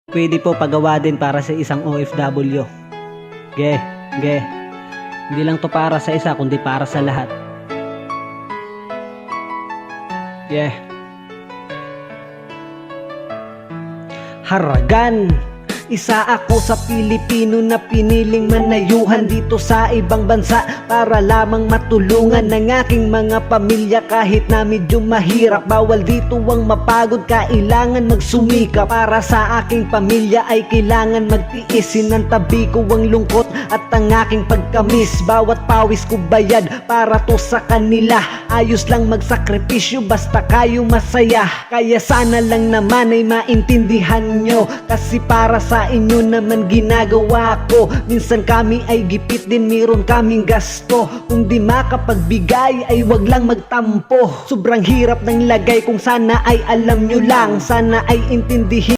Pwede po pagawa din para sa isang OFW. Ge. Hindi lang to para sa isa, kundi para sa lahat. Haragan. Isa ako sa Pilipino na piniling manayuhan dito sa ibang bansa para lamang matulungan ng aking mga pamilya kahit na medyo mahirap. Bawal dito ang mapagod, kailangan magsumika. Para sa aking pamilya ay kailangan magtiis. Sinantabi ko ang lungkot at ang aking pagkamis. Bawat pawis ko bayad para to sa kanila. Ayos lang magsakripisyo basta kayo masaya. Kaya sana lang naman ay maintindihan nyo, kasi para sa inyo naman ginagawa ko. Minsan kami ay gipit din, meron kaming gasto. Kung di makapagbigay ay wag lang magtampo. Sobrang hirap ng lagay, kung sana ay alam nyo lang. Sana ay intindihin